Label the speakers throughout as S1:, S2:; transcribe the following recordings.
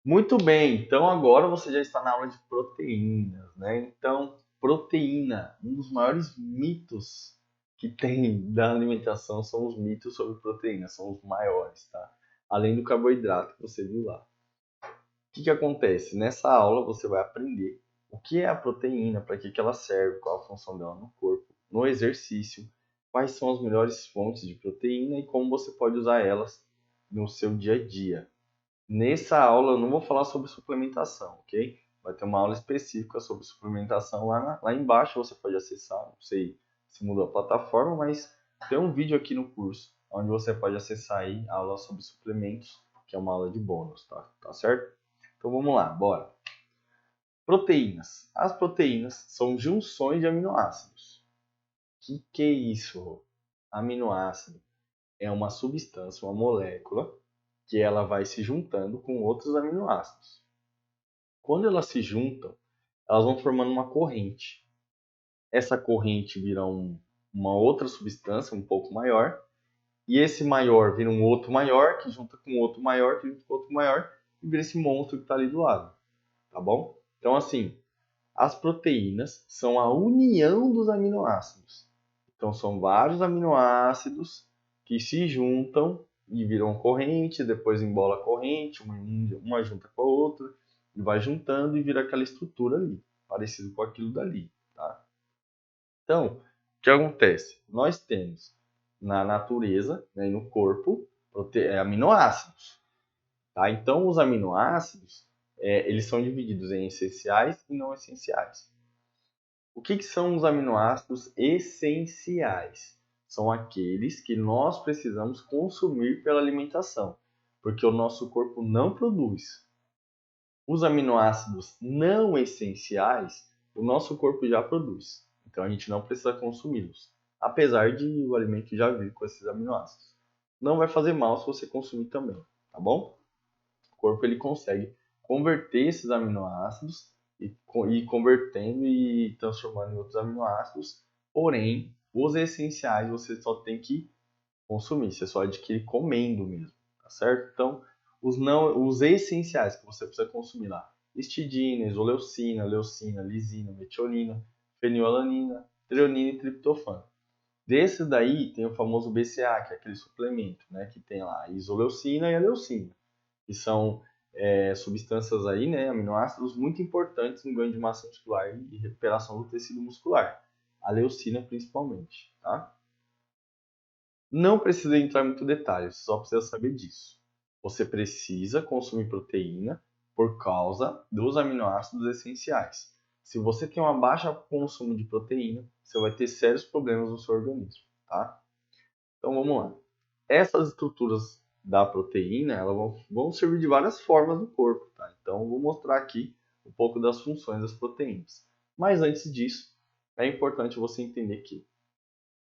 S1: Muito bem, então agora você já está na aula de proteínas, né? Então, proteína, um dos maiores mitos que tem da alimentação são os mitos sobre proteína, são os maiores, tá? Além do carboidrato que você viu lá. O que acontece? Nessa aula você vai aprender o que é a proteína, para que ela serve, qual a função dela no corpo, no exercício, quais são as melhores fontes de proteína e como você pode usar elas no seu dia a dia. Nessa aula eu não vou falar sobre suplementação, ok? Vai ter uma aula específica sobre suplementação lá embaixo, você pode acessar, não sei se mudou a plataforma, mas tem um vídeo aqui no curso, onde você pode acessar aí a aula sobre suplementos, que é uma aula de bônus, tá certo? Então vamos lá, bora. Proteínas. As proteínas são junções de aminoácidos. Que é isso, Rô? Aminoácido é uma substância, uma molécula, que ela vai se juntando com outros aminoácidos. Quando elas se juntam, elas vão formando uma corrente. Essa corrente vira uma outra substância um pouco maior, e esse maior vira um outro maior, que junta com outro maior, que junta com outro maior, e vira esse monstro que está ali do lado, tá bom? Então, assim, as proteínas são a união dos aminoácidos. Então, são vários aminoácidos que se juntam e viram corrente, depois embola a corrente, uma junta com a outra, e vai juntando e vira aquela estrutura ali, parecido com aquilo dali. Tá? Então, o que acontece? Nós temos na natureza, né, no corpo, aminoácidos. Tá? Então, os aminoácidos, eles são divididos em essenciais e não essenciais. O que são os aminoácidos essenciais? São aqueles que nós precisamos consumir pela alimentação, porque o nosso corpo não produz. Os aminoácidos não essenciais, o nosso corpo já produz, então a gente não precisa consumi-los, apesar de o alimento já vir com esses aminoácidos. Não vai fazer mal se você consumir também, tá bom? O corpo ele consegue converter esses aminoácidos e ir convertendo e transformando em outros aminoácidos, porém, os essenciais você só tem que consumir, você só adquire comendo mesmo, tá certo? Então, os essenciais que você precisa consumir lá, histidina, isoleucina, leucina, lisina, metionina, fenilalanina, treonina e triptofano. Desses daí tem o famoso BCA, que é aquele suplemento, né, que tem lá a isoleucina e a leucina, que são substâncias aí, né, aminoácidos muito importantes no ganho de massa muscular e recuperação do tecido muscular. A leucina principalmente, tá? Não precisa entrar em muito detalhe, você só precisa saber disso. Você precisa consumir proteína por causa dos aminoácidos essenciais. Se você tem uma baixa consumo de proteína, você vai ter sérios problemas no seu organismo, tá? Então vamos lá. Essas estruturas da proteína, elas vão servir de várias formas no corpo, tá? Então eu vou mostrar aqui um pouco das funções das proteínas. Mas antes disso, é importante você entender que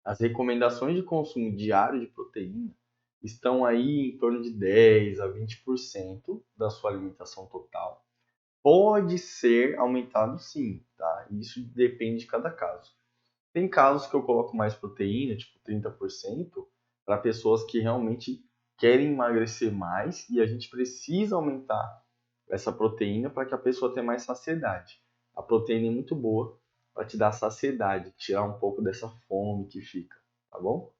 S1: as recomendações de consumo diário de proteína estão aí em torno de 10 a 20% da sua alimentação total. Pode ser aumentado sim, tá? Isso depende de cada caso. Tem casos que eu coloco mais proteína, tipo 30%, para pessoas que realmente querem emagrecer mais e a gente precisa aumentar essa proteína para que a pessoa tenha mais saciedade. A proteína é muito boa para te dar saciedade, tirar um pouco dessa fome que fica, tá bom?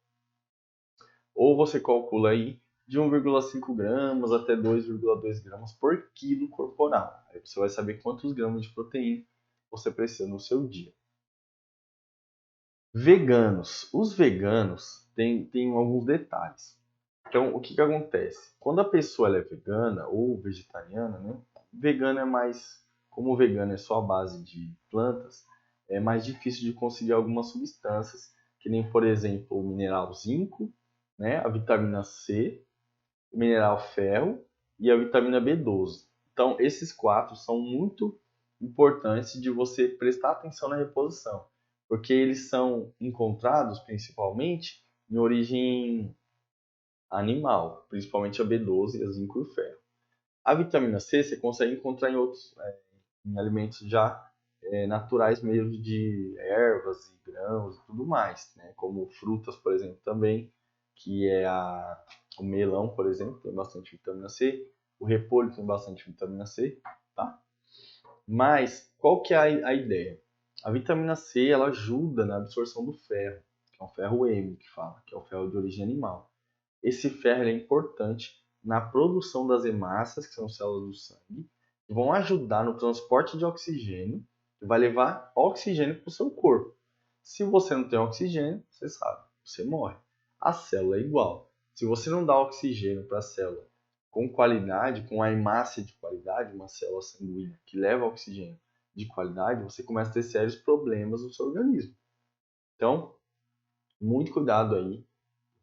S1: Ou você calcula aí de 1,5 gramas até 2,2 gramas por quilo corporal. Aí você vai saber quantos gramas de proteína você precisa no seu dia. Veganos. Os veganos têm alguns detalhes. Então, o que acontece? Quando a pessoa ela é vegana ou vegetariana, né? Vegano é mais, como o vegano é só a base de plantas, é mais difícil de conseguir algumas substâncias, que nem, por exemplo, o mineral zinco, né? A vitamina C, o mineral ferro e a vitamina B12. Então, esses quatro são muito importantes de você prestar atenção na reposição, porque eles são encontrados principalmente em origem animal, principalmente a B12, a zinco e o ferro. A vitamina C você consegue encontrar em outros em alimentos já naturais mesmo de ervas e grãos e tudo mais, né? Como frutas, por exemplo, também, que é o melão, por exemplo, tem bastante vitamina C. O repolho tem bastante vitamina C, tá? Mas qual que é a ideia? A vitamina C ela ajuda na absorção do ferro, que é o ferro M que fala, que é o ferro de origem animal. Esse ferro é importante na produção das hemácias, que são células do sangue, que vão ajudar no transporte de oxigênio, que vai levar oxigênio para o seu corpo. Se você não tem oxigênio, você sabe, você morre. A célula é igual. Se você não dá oxigênio para a célula com qualidade, com a hemácia de qualidade, uma célula sanguínea que leva oxigênio de qualidade, você começa a ter sérios problemas no seu organismo. Então, muito cuidado aí.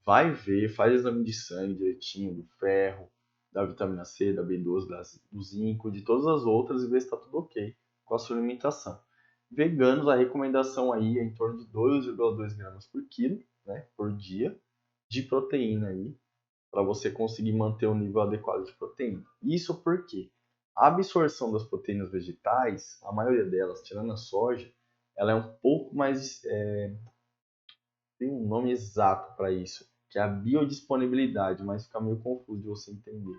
S1: Vai ver, faz exame de sangue direitinho, do ferro, da vitamina C, da B12, do zinco, de todas as outras e ver se está tudo ok com a sua alimentação. Veganos, a recomendação aí é em torno de 2,2 gramas por quilo, né, por dia, de proteína aí, para você conseguir manter o nível adequado de proteína. Isso porque a absorção das proteínas vegetais, a maioria delas, tirando a soja, ela é um pouco mais, tem um nome exato para isso, que é a biodisponibilidade, mas fica meio confuso de você entender.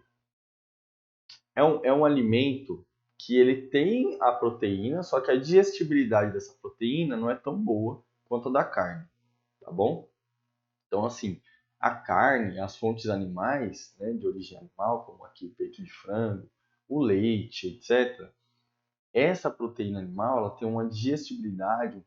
S1: É um alimento que ele tem a proteína, só que a digestibilidade dessa proteína não é tão boa quanto a da carne, tá bom? Então, assim, a carne, as fontes animais, né, de origem animal, como aqui peito de frango, o leite, etc., essa proteína animal ela tem uma digestibilidade,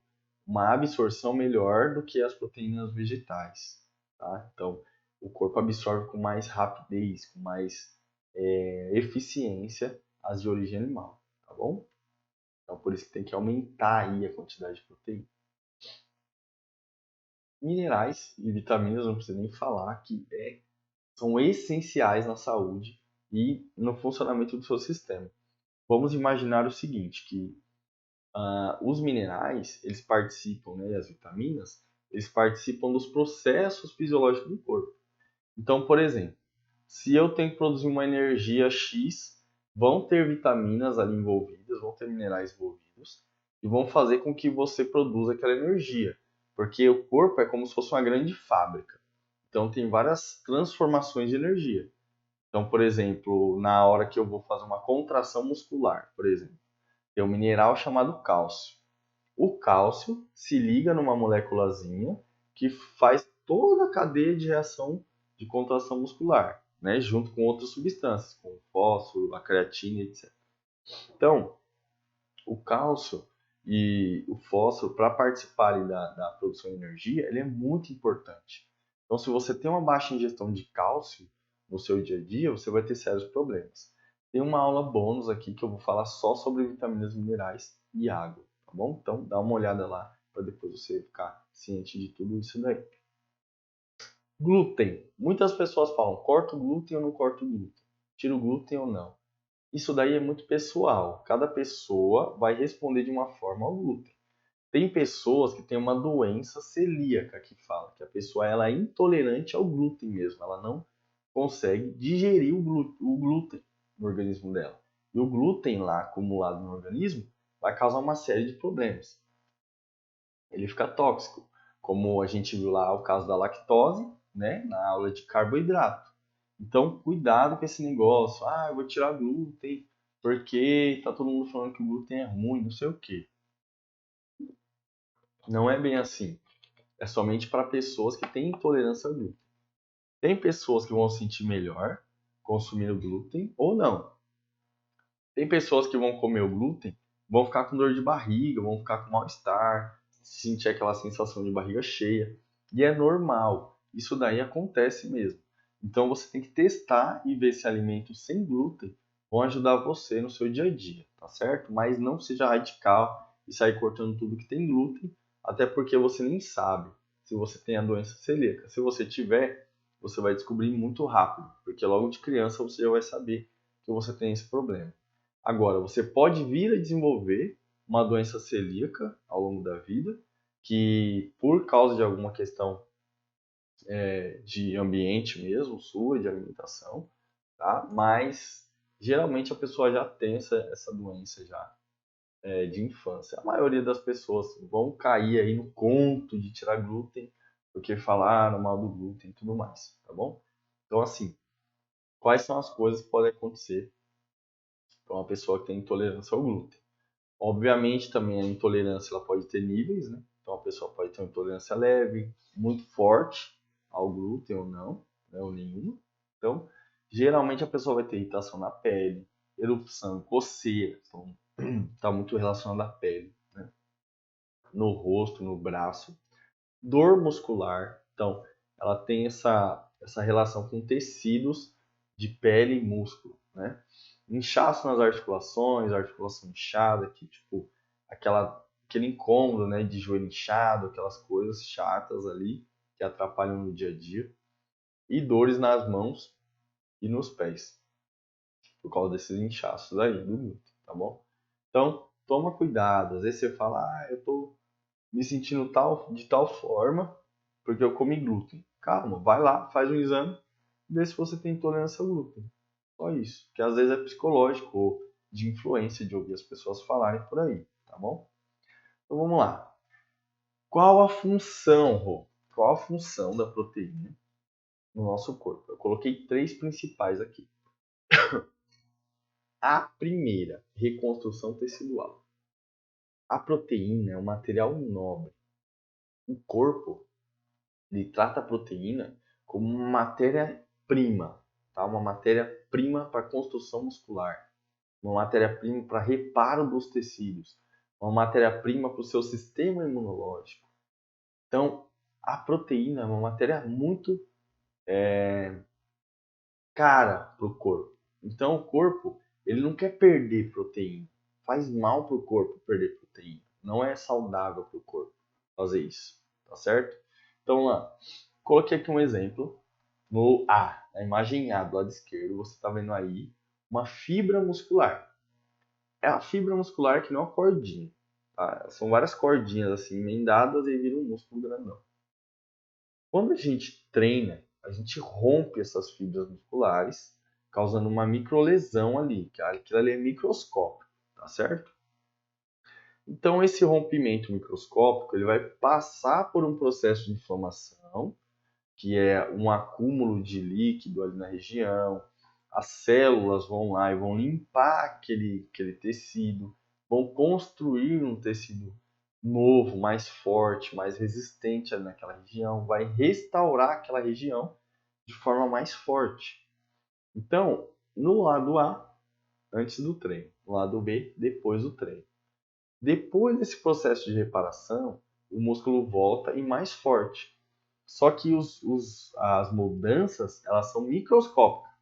S1: uma absorção melhor do que as proteínas vegetais. Tá? Então, o corpo absorve com mais rapidez, com mais eficiência as de origem animal. Tá bom? Então, por isso que tem que aumentar aí a quantidade de proteína. Minerais e vitaminas, não precisa nem falar, que são essenciais na saúde e no funcionamento do seu sistema. Vamos imaginar o seguinte, que os minerais, eles participam, né, e as vitaminas, eles participam dos processos fisiológicos do corpo. Então, por exemplo, se eu tenho que produzir uma energia X, vão ter vitaminas ali envolvidas, vão ter minerais envolvidos, e vão fazer com que você produza aquela energia. Porque o corpo é como se fosse uma grande fábrica. Então, tem várias transformações de energia. Então, por exemplo, na hora que eu vou fazer uma contração muscular, por exemplo, tem um mineral chamado cálcio. O cálcio se liga numa moléculazinha que faz toda a cadeia de reação de contração muscular, né, junto com outras substâncias, como o fósforo, a creatina, etc. Então, o cálcio e o fósforo, para participarem da produção de energia, ele é muito importante. Então, se você tem uma baixa ingestão de cálcio no seu dia a dia, você vai ter sérios problemas. Tem uma aula bônus aqui que eu vou falar só sobre vitaminas, minerais e água, tá bom? Então, dá uma olhada lá para depois você ficar ciente de tudo isso daí. Glúten. Muitas pessoas falam, corto glúten ou não corto glúten? Tiro glúten ou não? Isso daí é muito pessoal. Cada pessoa vai responder de uma forma ao glúten. Tem pessoas que têm uma doença celíaca que fala que a pessoa ela é intolerante ao glúten mesmo. Ela não consegue digerir o glúten no organismo dela. E o glúten lá acumulado no organismo vai causar uma série de problemas. Ele fica tóxico, como a gente viu lá o caso da lactose, né, na aula de carboidrato. Então, cuidado com esse negócio. Ah, eu vou tirar glúten porque tá todo mundo falando que o glúten é ruim, não sei o quê. Não é bem assim. É somente para pessoas que têm intolerância ao glúten. Tem pessoas que vão se sentir melhor consumindo glúten ou não. Tem pessoas que vão comer o glúten, vão ficar com dor de barriga, vão ficar com mal-estar, sentir aquela sensação de barriga cheia. E é normal. Isso daí acontece mesmo. Então você tem que testar e ver se alimentos sem glúten vão ajudar você no seu dia a dia, tá certo? Mas não seja radical e sair cortando tudo que tem glúten, até porque você nem sabe se você tem a doença celíaca. Se você tiver, você vai descobrir muito rápido, porque logo de criança você já vai saber que você tem esse problema. Agora, você pode vir a desenvolver uma doença celíaca ao longo da vida, que por causa de alguma questão de ambiente mesmo, sua, de alimentação, tá? Mas geralmente a pessoa já tem essa doença já de infância. A maioria das pessoas vão cair aí no conto de tirar glúten, porque falaram mal do glúten e tudo mais, tá bom? Então, assim, quais são as coisas que podem acontecer para uma pessoa que tem intolerância ao glúten. Obviamente, também a intolerância ela pode ter níveis, né? Então, a pessoa pode ter uma intolerância leve, muito forte ao glúten ou não, né? Ou nenhuma. Então, geralmente a pessoa vai ter irritação na pele, erupção, coceira. Então, está muito relacionado à pele, né? No rosto, no braço. Dor muscular. Então, ela tem essa relação com tecidos de pele e músculo, né? Inchaço nas articulações, articulação inchada, que tipo aquele incômodo, né, de joelho inchado, aquelas coisas chatas ali que atrapalham no dia a dia, e dores nas mãos e nos pés, por causa desses inchaços aí do glúten, tá bom? Então, toma cuidado. Às vezes você fala, eu tô me sentindo de tal forma porque eu comi glúten. Calma, vai lá, faz um exame, vê se você tem intolerância ao glúten. Só isso. Que às vezes é psicológico ou de influência de ouvir as pessoas falarem por aí, tá bom? Então vamos lá. Qual a função, Rô? Qual a função da proteína no nosso corpo? Eu coloquei 3 principais aqui. A primeira, reconstrução tecidual. A proteína é um material nobre. O corpo ele trata a proteína como uma matéria-prima, tá? Uma matéria-prima para construção muscular, uma matéria-prima para reparo dos tecidos, uma matéria-prima para o seu sistema imunológico. Então, a proteína é uma matéria muito cara para o corpo. Então, o corpo ele não quer perder proteína. Faz mal para o corpo perder proteína. Não é saudável para o corpo fazer isso, tá certo? Então, lá, coloquei aqui um exemplo. No A, na imagem A do lado esquerdo, você está vendo aí uma fibra muscular. É a fibra muscular que não é uma cordinha. Tá? São várias cordinhas assim emendadas e vira um músculo grandão. Quando a gente treina, a gente rompe essas fibras musculares, causando uma microlesão ali, que aquilo ali é microscópico, tá certo? Então esse rompimento microscópico ele vai passar por um processo de inflamação, que é um acúmulo de líquido ali na região. As células vão lá e vão limpar aquele tecido, vão construir um tecido novo, mais forte, mais resistente ali naquela região, vai restaurar aquela região de forma mais forte. Então, no lado A, antes do treino, no lado B, depois do treino. Depois desse processo de reparação, o músculo volta e mais forte. Só que as mudanças, elas são microscópicas.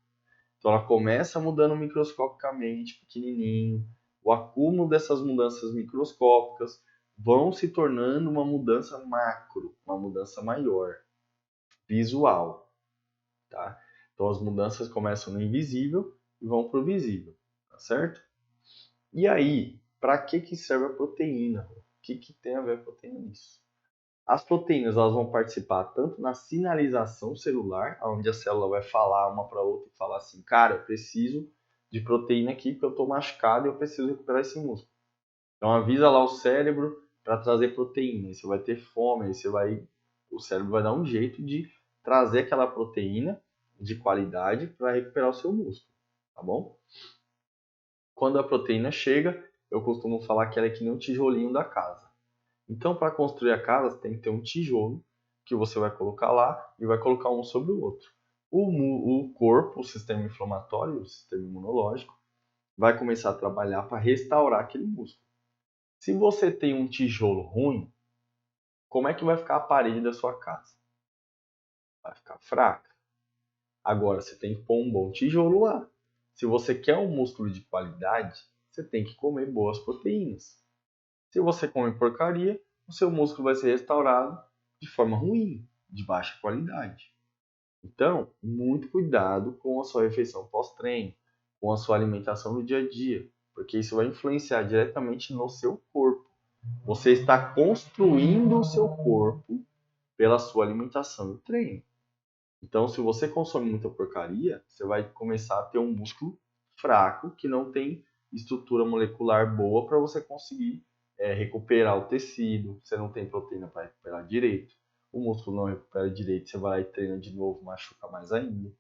S1: Então, ela começa mudando microscopicamente, pequenininho. O acúmulo dessas mudanças microscópicas vão se tornando uma mudança macro, uma mudança maior, visual, tá? Então, as mudanças começam no invisível e vão para o visível, tá certo? E aí, para que serve a proteína? O que tem a ver a proteína nisso? As proteínas elas vão participar tanto na sinalização celular, onde a célula vai falar uma para outra e falar assim, cara, eu preciso de proteína aqui porque eu estou machucado e eu preciso recuperar esse músculo. Então avisa lá o cérebro para trazer proteína. Aí você vai ter fome, o cérebro vai dar um jeito de trazer aquela proteína de qualidade para recuperar o seu músculo, tá bom? Quando a proteína chega, eu costumo falar que ela é que nem um tijolinho da casa. Então, para construir a casa, você tem que ter um tijolo que você vai colocar lá e vai colocar um sobre o outro. O corpo, o sistema inflamatório, o sistema imunológico, vai começar a trabalhar para restaurar aquele músculo. Se você tem um tijolo ruim, como é que vai ficar a parede da sua casa? Vai ficar fraca. Agora, você tem que pôr um bom tijolo lá. Se você quer um músculo de qualidade, você tem que comer boas proteínas. Se você come porcaria, o seu músculo vai ser restaurado de forma ruim, de baixa qualidade. Então, muito cuidado com a sua refeição pós-treino, com a sua alimentação no dia a dia, porque isso vai influenciar diretamente no seu corpo. Você está construindo o seu corpo pela sua alimentação e treino. Então, se você consome muita porcaria, você vai começar a ter um músculo fraco que não tem estrutura molecular boa para você conseguir recuperar o tecido. Você não tem proteína para recuperar direito. O músculo não recupera direito, você vai lá e treina de novo, machuca mais ainda.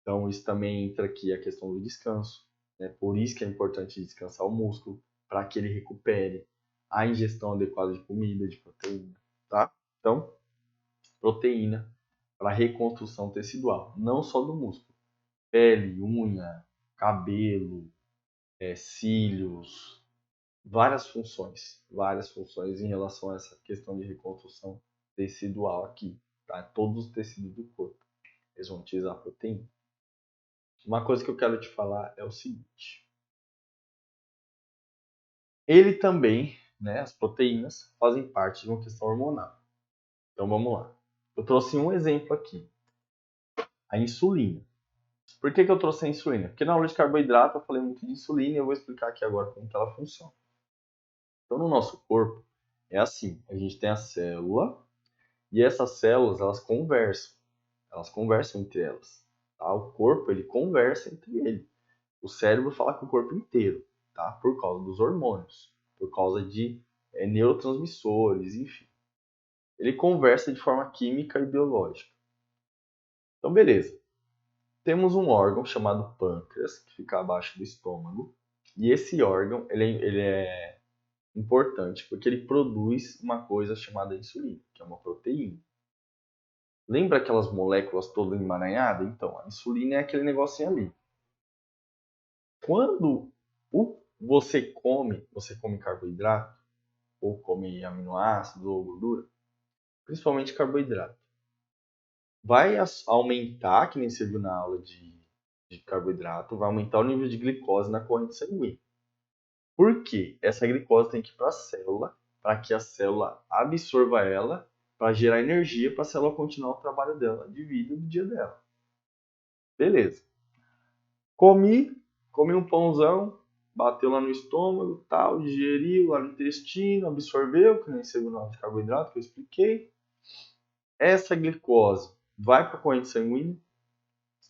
S1: Então, isso também entra aqui a questão do descanso, né? Por isso que é importante descansar o músculo, para que ele recupere a ingestão adequada de comida, de proteína, tá? Então, proteína para reconstrução tecidual, não só do músculo. Pele, unha, cabelo, cílios, várias funções em relação a essa questão de reconstrução tecidual aqui, tá? Todos os tecidos do corpo, eles vão utilizar proteína. Uma coisa que eu quero te falar é o seguinte: ele também, né, as proteínas, fazem parte de uma questão hormonal. Então vamos lá. Eu trouxe um exemplo aqui, a insulina. Por que eu trouxe a insulina? Porque na aula de carboidrato eu falei muito de insulina e eu vou explicar aqui agora como que ela funciona. Então no nosso corpo é assim, a gente tem a célula e essas células elas conversam entre elas. Tá? O corpo ele conversa entre ele. O cérebro fala com o corpo inteiro, tá? Por causa dos hormônios, por causa de neurotransmissores, enfim. Ele conversa de forma química e biológica. Então, beleza. Temos um órgão chamado pâncreas, que fica abaixo do estômago. E esse órgão ele é importante porque ele produz uma coisa chamada insulina, que é uma proteína. Lembra aquelas moléculas todas emaranhadas? Então, a insulina é aquele negocinho ali. Quando você come carboidrato, ou come aminoácidos ou gordura, principalmente carboidrato, vai aumentar, que nem você viu na aula de carboidrato, vai aumentar o nível de glicose na corrente sanguínea. Por quê? Essa glicose tem que ir para a célula, para que a célula absorva ela, para gerar energia para a célula continuar o trabalho dela de vida do dia dela. Beleza. Comi um pãozão, bateu lá no estômago, tal, digeriu lá no intestino, absorveu, que nem você viu na aula de carboidrato que eu expliquei. Essa glicose vai para a corrente sanguínea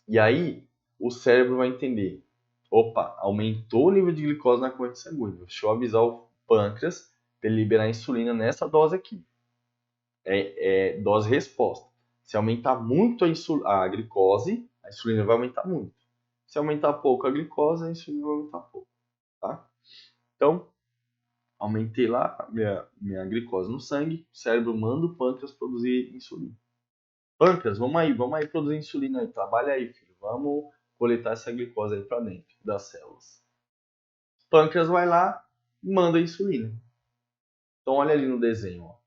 S1: e aí o cérebro vai entender: opa, aumentou o nível de glicose na corrente sanguínea. Deixa eu avisar o pâncreas para ele liberar insulina nessa dose aqui. É dose resposta. Se aumentar muito a glicose, a insulina vai aumentar muito. Se aumentar pouco a glicose, a insulina vai aumentar pouco. Tá? Então, aumentei lá a minha glicose no sangue, o cérebro manda o pâncreas produzir insulina. Pâncreas, vamos aí produzir insulina aí, trabalha aí, filho. Vamos coletar essa glicose aí para dentro das células. O pâncreas vai lá e manda a insulina. Então olha ali no desenho, ó,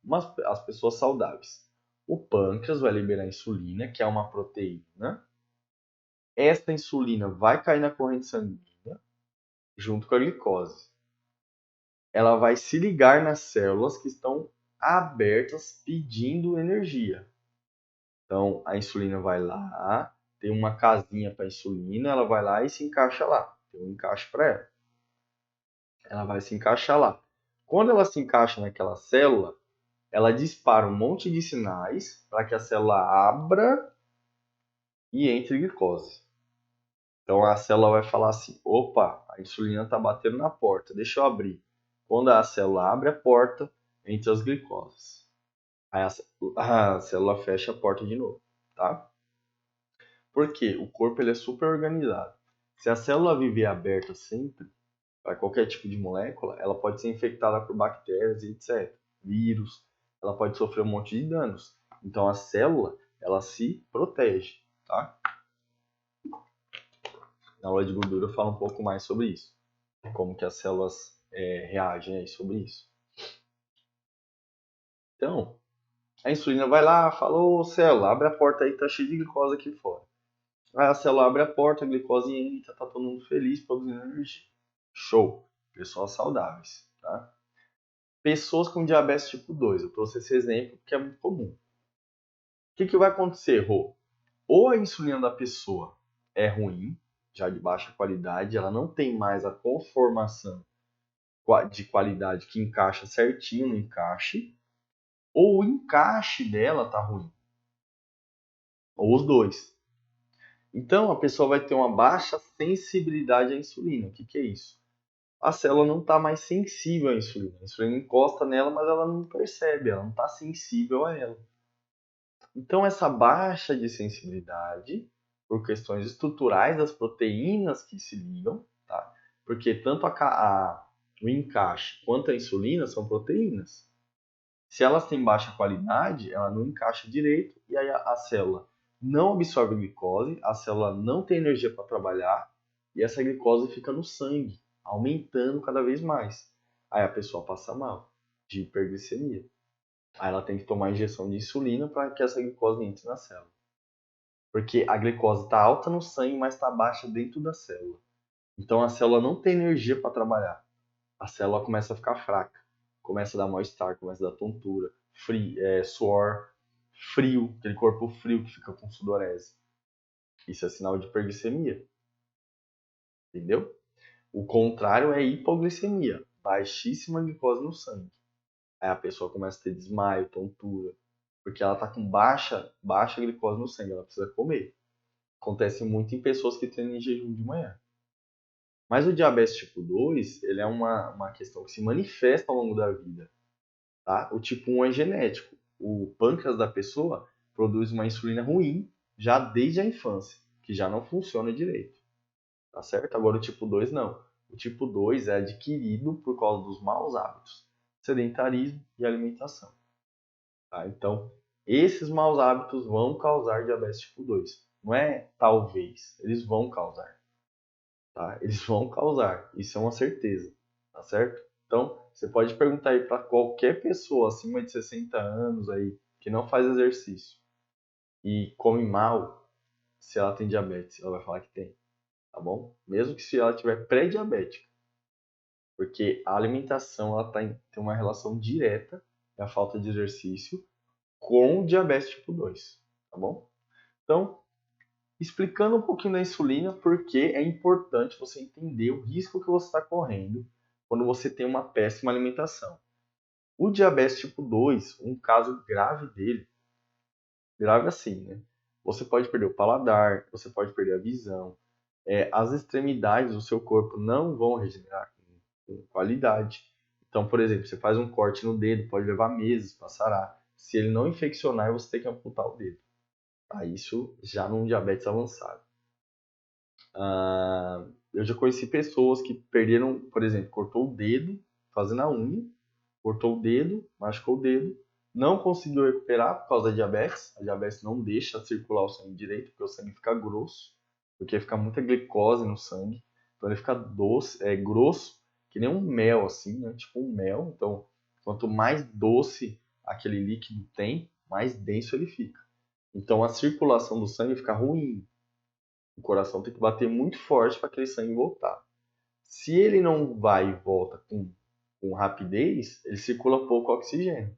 S1: as pessoas saudáveis. O pâncreas vai liberar insulina, que é uma proteína. Esta insulina vai cair na corrente sanguínea junto com a glicose. Ela vai se ligar nas células que estão abertas pedindo energia. Então, a insulina vai lá, tem uma casinha para insulina, ela vai lá e se encaixa lá. Tem um encaixe para ela. Ela vai se encaixar lá. Quando ela se encaixa naquela célula, ela dispara um monte de sinais para que a célula abra e entre glicose. Então, a célula vai falar assim: opa, a insulina está batendo na porta, deixa eu abrir. Quando a célula abre a porta, entra as glicoses. Aí a célula fecha a porta de novo, tá? Porque o corpo ele é super organizado. Se a célula viver aberta sempre, para qualquer tipo de molécula, ela pode ser infectada por bactérias e etc. Vírus, ela pode sofrer um monte de danos. Então a célula, ela se protege, tá? Na aula de gordura eu falo um pouco mais sobre isso. Como que as células reagem aí sobre isso. Então, a insulina vai lá, falou, célula, abre a porta aí, tá cheio de glicose aqui fora. Aí a célula abre a porta, a glicose entra, tá todo mundo feliz, produzindo energia. Show! Pessoas saudáveis, tá? Pessoas com diabetes tipo 2, eu trouxe esse exemplo porque é muito comum. O que vai acontecer, Rô? Ou a insulina da pessoa é ruim, já de baixa qualidade, ela não tem mais a conformação de qualidade que encaixa certinho no encaixe, ou o encaixe dela tá ruim. Ou os dois. Então a pessoa vai ter uma baixa sensibilidade à insulina. O que é isso? A célula não está mais sensível à insulina. A insulina encosta nela, mas ela não percebe, ela não está sensível a ela. Então essa baixa de sensibilidade por questões estruturais das proteínas que se ligam, tá? Porque tanto o encaixe quanto a insulina são proteínas. Se elas têm baixa qualidade, ela não encaixa direito e aí a célula não absorve glicose, a célula não tem energia para trabalhar e essa glicose fica no sangue, aumentando cada vez mais. Aí a pessoa passa mal de hiperglicemia. Aí ela tem que tomar injeção de insulina para que essa glicose entre na célula. Porque a glicose está alta no sangue, mas está baixa dentro da célula. Então a célula não tem energia para trabalhar. A célula começa a ficar fraca, começa a dar mal-estar, começa a dar tontura, suor, frio, aquele corpo frio que fica com sudorese. Isso é sinal de hiperglicemia, entendeu? O contrário é hipoglicemia, baixíssima glicose no sangue. Aí a pessoa começa a ter desmaio, tontura, porque ela está com baixa glicose no sangue, ela precisa comer. Acontece muito em pessoas que treinam em jejum de manhã. Mas o diabetes tipo 2, ele é uma questão que se manifesta ao longo da vida. Tá? O tipo 1 é genético. O pâncreas da pessoa produz uma insulina ruim já desde a infância, que já não funciona direito. Tá certo? Agora o tipo 2 não. O tipo 2 é adquirido por causa dos maus hábitos, sedentarismo e alimentação. Tá? Então, esses maus hábitos vão causar diabetes tipo 2. Não é talvez, eles vão causar. Tá? Eles vão causar, isso é uma certeza, tá certo? Então, você pode perguntar aí para qualquer pessoa acima de 60 anos aí que não faz exercício e come mal, se ela tem diabetes, ela vai falar que tem, tá bom? Mesmo que se ela tiver pré-diabética, porque a alimentação ela tem uma relação direta, a falta de exercício, com o diabetes tipo 2, tá bom? Então, explicando um pouquinho da insulina, porque é importante você entender o risco que você está correndo quando você tem uma péssima alimentação. O diabetes tipo 2, um caso grave dele, grave assim, né? Você pode perder o paladar, você pode perder a visão, as extremidades do seu corpo não vão regenerar com qualidade. Então, por exemplo, você faz um corte no dedo, pode levar meses para sarar. Se ele não infeccionar, você tem que amputar o dedo. Tá? Isso já num diabetes avançado. Eu já conheci pessoas que perderam, por exemplo, cortou o dedo fazendo a unha, cortou o dedo, machucou o dedo, não conseguiu recuperar por causa da diabetes. A diabetes não deixa circular o sangue direito, porque o sangue fica grosso, porque fica muita glicose no sangue. Então ele fica doce, grosso, que nem um mel, assim, né? Tipo um mel. Então, quanto mais doce aquele líquido tem, mais denso ele fica. Então a circulação do sangue fica ruim. O coração tem que bater muito forte para aquele sangue voltar. Se ele não vai e volta com rapidez, ele circula pouco oxigênio.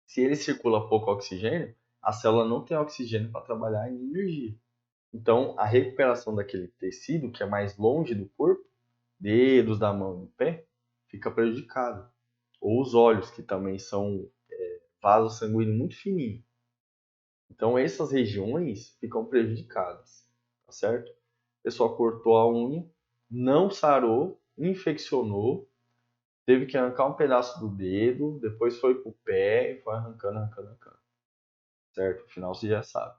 S1: Se ele circula pouco oxigênio, a célula não tem oxigênio para trabalhar em energia. Então, a recuperação daquele tecido que é mais longe do corpo, dedos da mão e do pé, fica prejudicado. Ou os olhos, que também são vaso sanguíneo muito fininho. Então, essas regiões ficam prejudicadas, tá certo? A pessoa cortou a unha, não sarou, infeccionou, teve que arrancar um pedaço do dedo, depois foi pro pé e foi arrancando, certo? No final você já sabe.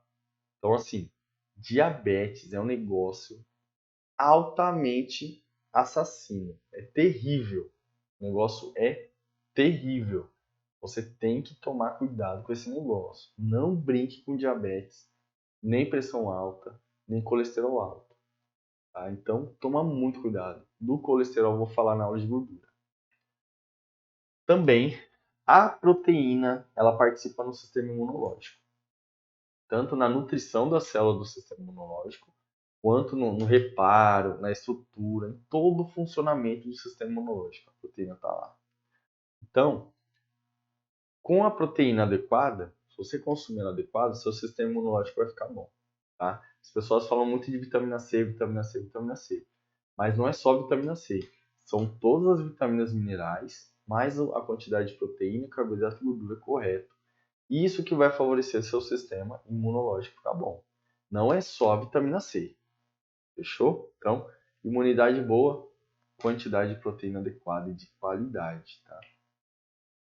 S1: Então, assim, diabetes é um negócio altamente assassino. É terrível. O negócio é terrível. Você tem que tomar cuidado com esse negócio. Não brinque com diabetes, nem pressão alta, nem colesterol alto. Tá? Então, toma muito cuidado. Do colesterol, eu vou falar na aula de gordura. Também, a proteína, ela participa no sistema imunológico. Tanto na nutrição da célula do sistema imunológico, quanto no reparo, na estrutura, em todo o funcionamento do sistema imunológico. A proteína está lá. Então, com a proteína adequada, se você consumir ela adequada, seu sistema imunológico vai ficar bom. Tá? As pessoas falam muito de vitamina C, vitamina C, vitamina C. Mas não é só vitamina C. São todas as vitaminas minerais, mais a quantidade de proteína, carboidrato e gordura correta. Isso que vai favorecer seu sistema imunológico ficar bom. Não é só a vitamina C. Fechou? Então, imunidade boa, quantidade de proteína adequada e de qualidade. Tá?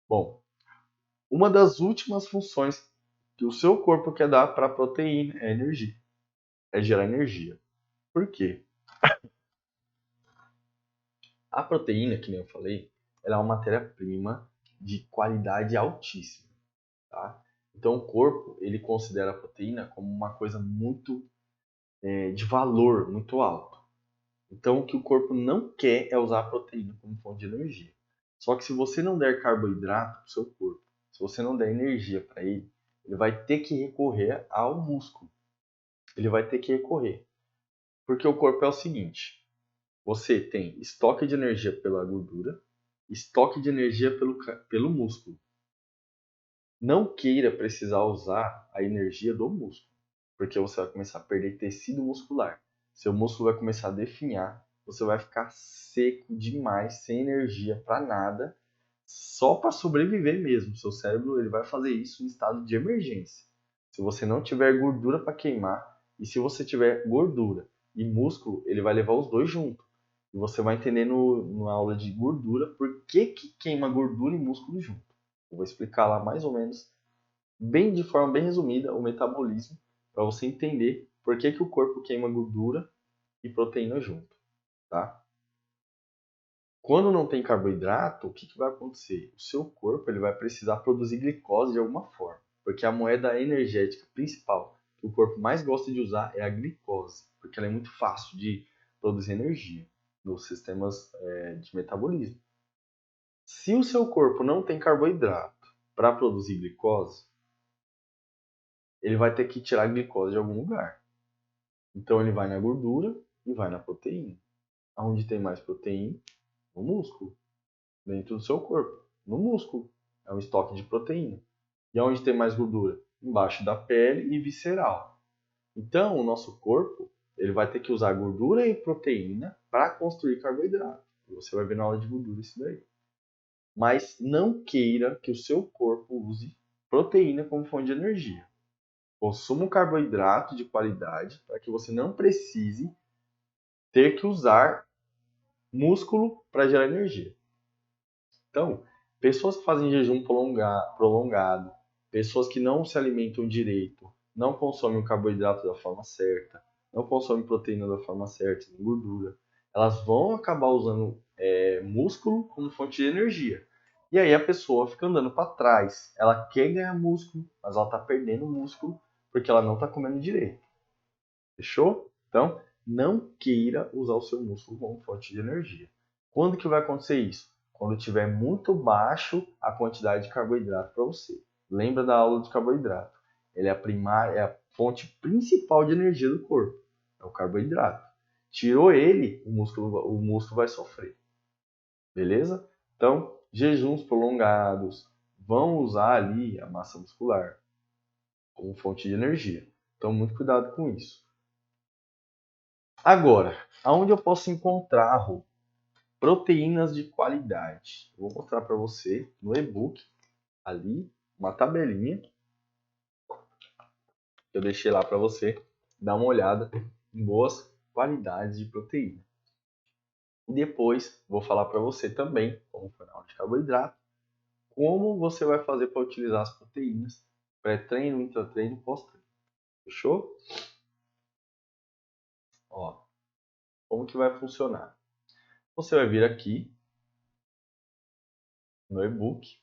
S1: Bom, uma das últimas funções que o seu corpo quer dar para a proteína é energia. é gerar energia. Por quê? A proteína, que nem eu falei, ela é uma matéria-prima de qualidade altíssima, tá? Então o corpo ele considera a proteína como uma coisa muito de valor muito alto. Então o que o corpo não quer é usar a proteína como fonte de energia. Só que se você não der carboidrato para o seu corpo, se você não der energia para ele, ele vai ter que recorrer ao músculo. Ele vai ter que recorrer. Porque o corpo é o seguinte: você tem estoque de energia pela gordura, estoque de energia pelo músculo. Não queira precisar usar a energia do músculo, porque você vai começar a perder tecido muscular. Seu músculo vai começar a definhar, você vai ficar seco demais, sem energia para nada, só para sobreviver mesmo. Seu cérebro ele vai fazer isso em estado de emergência. Se você não tiver gordura para queimar, e se você tiver gordura e músculo, ele vai levar os dois juntos. E você vai entender na aula de gordura por que queima gordura e músculo junto. Eu vou explicar lá mais ou menos, bem de forma bem resumida, o metabolismo, para você entender por que o corpo queima gordura e proteína junto, tá? Quando não tem carboidrato, o que vai acontecer? O seu corpo ele vai precisar produzir glicose de alguma forma, porque a moeda energética principal que o corpo mais gosta de usar é a glicose, porque ela é muito fácil de produzir energia nos sistemas de metabolismo. Se o seu corpo não tem carboidrato para produzir glicose, ele vai ter que tirar a glicose de algum lugar. Então ele vai na gordura e vai na proteína. Onde tem mais proteína? No músculo, dentro do seu corpo. No músculo é um estoque de proteína. E onde tem mais gordura? Embaixo da pele e visceral. Então o nosso corpo ele vai ter que usar gordura e proteína para construir carboidrato. E você vai ver na aula de gordura isso daí. Mas não queira que o seu corpo use proteína como fonte de energia. Consuma um carboidrato de qualidade para que você não precise ter que usar músculo para gerar energia. Então, pessoas que fazem jejum prolongado, pessoas que não se alimentam direito, não consomem o carboidrato da forma certa, não consomem proteína da forma certa, nem gordura, elas vão acabar usando músculo como fonte de energia. E aí a pessoa fica andando para trás. Ela quer ganhar músculo, mas ela está perdendo músculo porque ela não está comendo direito. Fechou? Então, não queira usar o seu músculo como fonte de energia. Quando que vai acontecer isso? Quando tiver muito baixo a quantidade de carboidrato para você. Lembra da aula de carboidrato? Ele é a fonte principal de energia do corpo. É o carboidrato. Tirou ele, o músculo vai sofrer. Beleza? Então, jejuns prolongados vão usar ali a massa muscular como fonte de energia. Então, muito cuidado com isso. Agora, aonde eu posso encontrar proteínas de qualidade? Eu vou mostrar para você no e-book ali uma tabelinha que eu deixei lá para você dar uma olhada em boas qualidades de proteína. E depois vou falar para você também, como foi na aula de carboidrato, como você vai fazer para utilizar as proteínas pré-treino, intra-treino e pós-treino. Fechou? Ó, como que vai funcionar? Você vai vir aqui no e-book.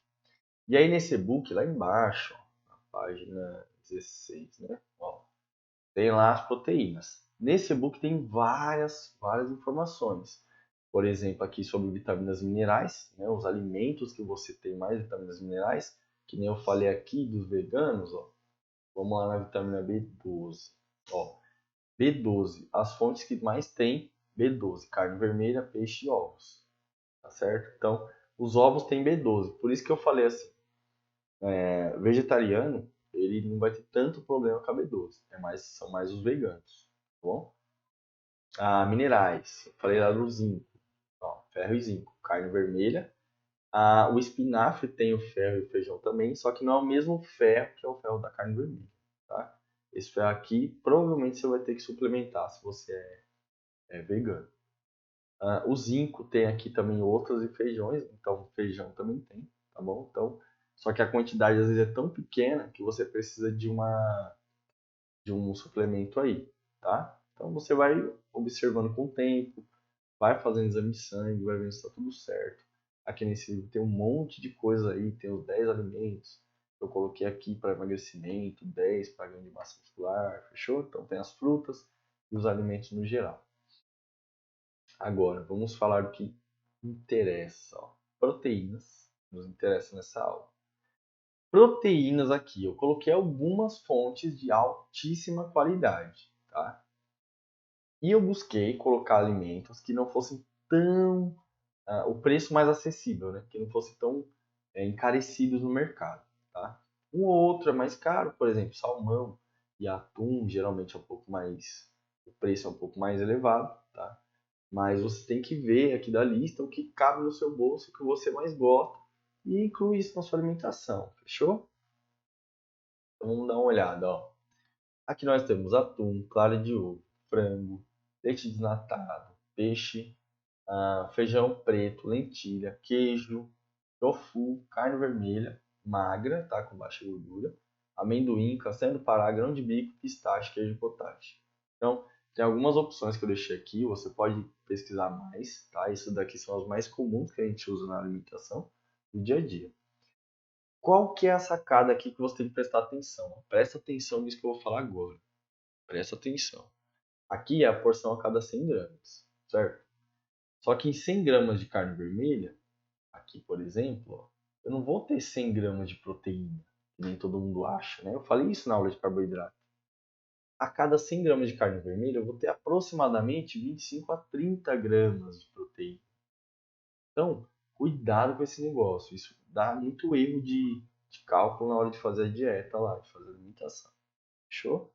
S1: E aí nesse e-book, lá embaixo, ó, na página 16, né? Ó, tem lá as proteínas. Nesse e-book tem várias informações. Por exemplo, aqui sobre vitaminas e minerais, né? Os alimentos que você tem mais vitaminas e minerais, que nem eu falei aqui dos veganos, ó. Vamos lá na vitamina B12. Ó, B12, as fontes que mais tem B12, carne vermelha, peixe e ovos. Tá certo? Então, os ovos têm B12. Por isso que eu falei assim, vegetariano, ele não vai ter tanto problema com a B12. São mais os veganos, tá bom? Minerais, eu falei lá do zinco, ó, ferro e zinco, carne vermelha. O espinafre tem o ferro e o feijão também, só que não é o mesmo ferro que é o ferro da carne vermelha, tá? Esse ferro aqui, provavelmente você vai ter que suplementar se você é vegano. O zinco tem aqui também outros e feijões, então feijão também tem, tá bom? Então, só que a quantidade às vezes é tão pequena que você precisa de um suplemento aí, tá? Então você vai observando com o tempo, vai fazendo exame de sangue, vai vendo se está tudo certo. Aqui nesse livro tem um monte de coisa aí, tem os 10 alimentos. Eu coloquei aqui para emagrecimento, 10 para ganho de massa muscular, fechou? Então tem as frutas e os alimentos no geral. Agora, vamos falar do que interessa. Ó. Proteínas, nos interessa nessa aula. Proteínas aqui, eu coloquei algumas fontes de altíssima qualidade, tá? E eu busquei colocar alimentos que não fossem tão o preço mais acessível, né? Que não fosse tão encarecidos no mercado, tá? Um ou outro é mais caro, por exemplo, salmão e atum geralmente é um pouco mais, o preço é um pouco mais elevado, tá? Mas você tem que ver aqui da lista o que cabe no seu bolso, o que você mais gosta e incluir isso na sua alimentação, fechou? Então vamos dar uma olhada, ó. Aqui nós temos atum, clara de ovo, frango, leite desnatado, peixe, feijão preto, lentilha, queijo, tofu, carne vermelha, magra, tá, com baixa gordura, amendoim, castanha do Pará, grão de bico, pistache, queijo cottage. Então, tem algumas opções que eu deixei aqui, você pode pesquisar mais, tá? Isso daqui são as mais comuns que a gente usa na alimentação no dia a dia. Qual que é a sacada aqui que você tem que prestar atenção? Presta atenção nisso que eu vou falar agora. Presta atenção. Aqui é a porção a cada 100 gramas, certo? Só que em 100 gramas de carne vermelha, aqui por exemplo, ó, eu não vou ter 100 gramas de proteína, que nem todo mundo acha, né? Eu falei isso na aula de carboidrato. A cada 100 gramas de carne vermelha, eu vou ter aproximadamente 25 a 30 gramas de proteína. Então, cuidado com esse negócio. Isso dá muito erro de cálculo na hora de fazer a dieta lá, de fazer a alimentação. Fechou?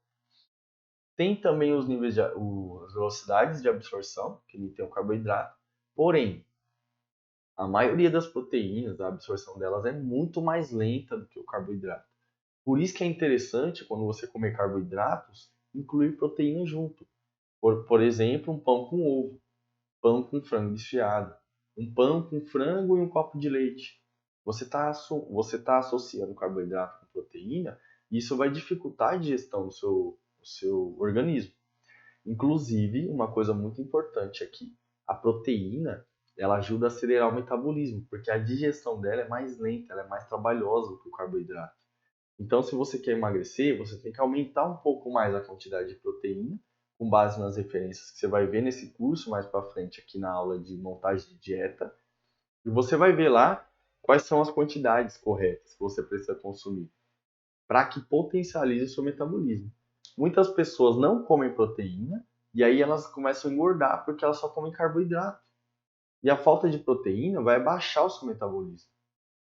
S1: Tem também os níveis de, as velocidades de absorção, que ele tem o carboidrato. Porém, a maioria das proteínas, a absorção delas é muito mais lenta do que o carboidrato. Por isso que é interessante, quando você comer carboidratos, incluir proteína junto. Por exemplo, um pão com ovo, pão com frango desfiado, um pão com frango e um copo de leite. Você tá associando carboidrato com proteína e isso vai dificultar a digestão do seu organismo. Inclusive, uma coisa muito importante aqui, a proteína, ela ajuda a acelerar o metabolismo, porque a digestão dela é mais lenta, ela é mais trabalhosa do que o carboidrato. Então, se você quer emagrecer, você tem que aumentar um pouco mais a quantidade de proteína, com base nas referências que você vai ver nesse curso mais para frente aqui na aula de montagem de dieta. E você vai ver lá quais são as quantidades corretas que você precisa consumir para que potencialize o seu metabolismo. Muitas pessoas não comem proteína e aí elas começam a engordar porque elas só comem carboidrato. E a falta de proteína vai abaixar o seu metabolismo.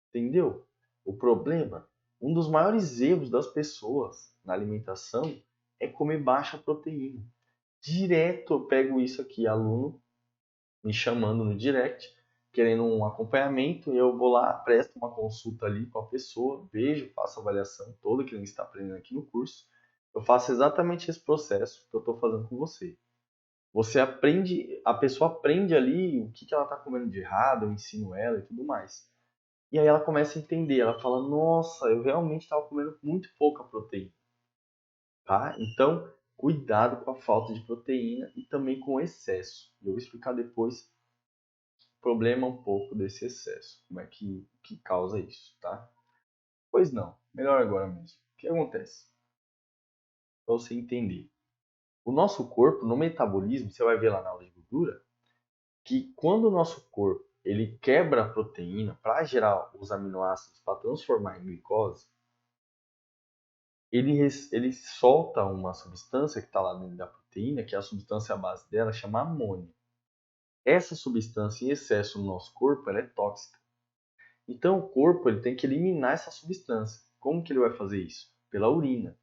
S1: Entendeu? O problema, um dos maiores erros das pessoas na alimentação é comer baixa proteína. Direto eu pego isso aqui, aluno me chamando no direct, querendo um acompanhamento, e eu vou lá, presto uma consulta ali com a pessoa, vejo, faço a avaliação toda que ele está aprendendo aqui no curso. Eu faço exatamente esse processo que eu estou fazendo com você. Você aprende, a pessoa aprende ali o que ela está comendo de errado, eu ensino ela e tudo mais. E aí ela começa a entender, ela fala, nossa, eu realmente estava comendo muito pouca proteína, tá? Então, cuidado com a falta de proteína e também com o excesso. Eu vou explicar depois o problema um pouco desse excesso, como é que causa isso, tá? Pois não, melhor agora mesmo. O que acontece? Para você entender. O nosso corpo, no metabolismo, você vai ver lá na aula de gordura, que quando o nosso corpo ele quebra a proteína para gerar os aminoácidos para transformar em glicose, ele solta uma substância que está lá dentro da proteína, que é a substância base dela, chama amônia. Essa substância em excesso no nosso corpo ela é tóxica. Então o corpo ele tem que eliminar essa substância. Como que ele vai fazer isso? Pela urina.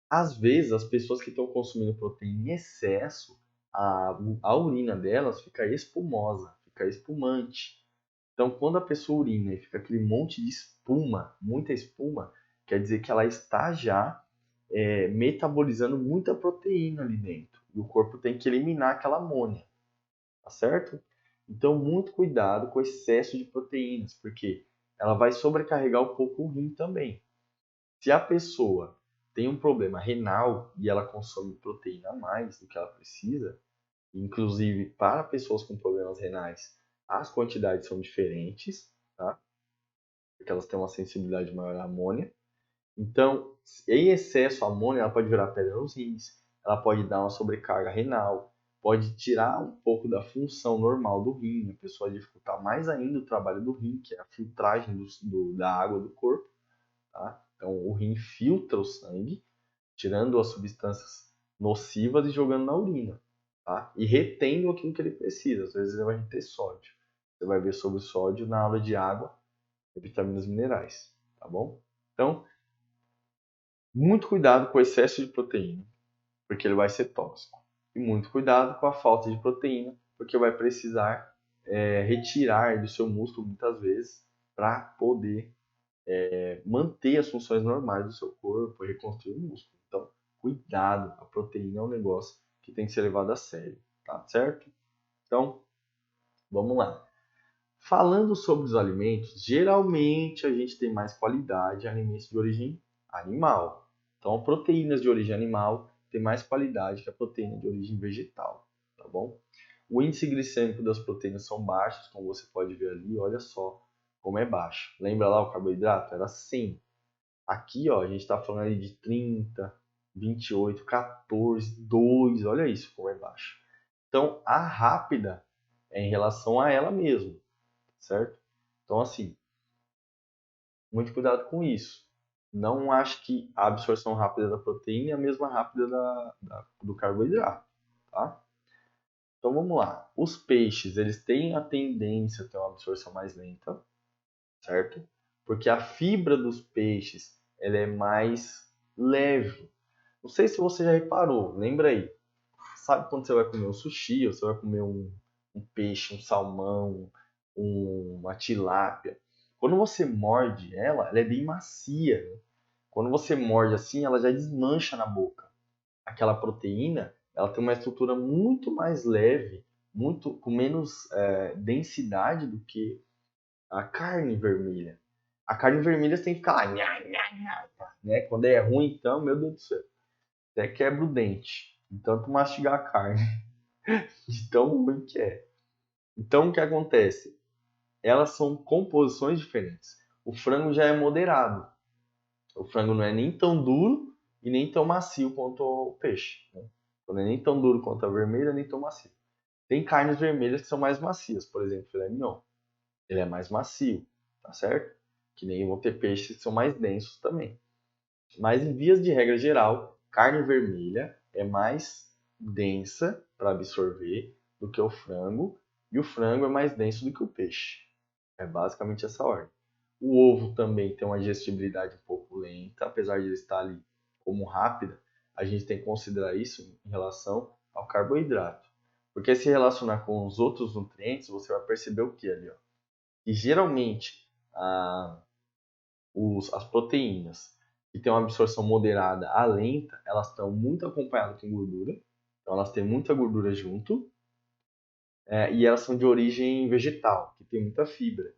S1: Às vezes as pessoas que estão consumindo proteína em excesso, a urina delas fica espumosa, fica espumante. Então quando a pessoa urina e fica aquele monte de espuma, muita espuma, quer dizer que ela está já metabolizando muita proteína ali dentro. E o corpo tem que eliminar aquela amônia, tá certo? Então, muito cuidado com o excesso de proteínas, porque ela vai sobrecarregar um pouco o rim também. Se a pessoa tem um problema renal e ela consome proteína a mais do que ela precisa, inclusive para pessoas com problemas renais, as quantidades são diferentes, tá? Porque elas têm uma sensibilidade maior à amônia. Então, em excesso, a amônia ela pode virar pedra nos rins, ela pode dar uma sobrecarga renal, pode tirar um pouco da função normal do rim, a pessoa dificultar mais ainda o trabalho do rim, que é a filtragem da água do corpo. Tá? Então, o rim filtra o sangue, tirando as substâncias nocivas e jogando na urina. Tá? E retendo aquilo que ele precisa. Às vezes ele vai reter sódio. Você vai ver sobre o sódio na aula de água e vitaminas e minerais. Tá bom? Então, muito cuidado com o excesso de proteína, porque ele vai ser tóxico. E muito cuidado com a falta de proteína, porque vai precisar retirar do seu músculo muitas vezes para poder manter as funções normais do seu corpo e reconstruir o músculo. Então, cuidado, a proteína é um negócio que tem que ser levado a sério, tá certo? Então, vamos lá. Falando sobre os alimentos, geralmente a gente tem mais qualidade em alimentos de origem animal. Então, proteínas de origem animal têm mais qualidade que a proteína de origem vegetal, tá bom? O índice glicêmico das proteínas são baixos, como você pode ver ali, olha só como é baixo. Lembra lá o carboidrato? Era 100. Aqui, ó, a gente está falando ali de 30, 28, 14, 2, olha isso como é baixo. Então, a rápida é em relação a ela mesma, certo? Então, assim, muito cuidado com isso. Não acho que a absorção rápida da proteína é a mesma rápida do carboidrato, tá? Então, vamos lá. Os peixes, eles têm a tendência a ter uma absorção mais lenta, certo? Porque a fibra dos peixes, ela é mais leve. Não sei se você já reparou, lembra aí. Sabe quando você vai comer um sushi, ou você vai comer um peixe, um salmão, uma tilápia? Quando você morde ela, ela é bem macia. Né? Quando você morde assim, ela já desmancha na boca. Aquela proteína, ela tem uma estrutura muito mais leve, muito com menos densidade do que a carne vermelha. A carne vermelha você tem que ficar lá, nha, nha, nha, né? Quando é ruim, então, meu Deus do céu, até quebra o dente, de tanto mastigar a carne, de tão ruim que é. Então, o que acontece? Elas são composições diferentes. O frango já é moderado. O frango não é nem tão duro e nem tão macio quanto o peixe. Né? Não é nem tão duro quanto a vermelha, nem tão macio. Tem carnes vermelhas que são mais macias, por exemplo, o filé mignon. Ele é mais macio, tá certo? Que nem vão ter peixes que são mais densos também. Mas em vias de regra geral, carne vermelha é mais densa para absorver do que o frango, e o frango é mais denso do que o peixe. É basicamente essa ordem. O ovo também tem uma digestibilidade um pouco lenta, apesar de ele estar ali como rápida, a gente tem que considerar isso em relação ao carboidrato. Porque se relacionar com os outros nutrientes, você vai perceber o que ali, ó? Que geralmente as proteínas que têm uma absorção moderada a lenta, elas estão muito acompanhadas com gordura, então elas têm muita gordura junto, e elas são de origem vegetal, que tem muita fibra.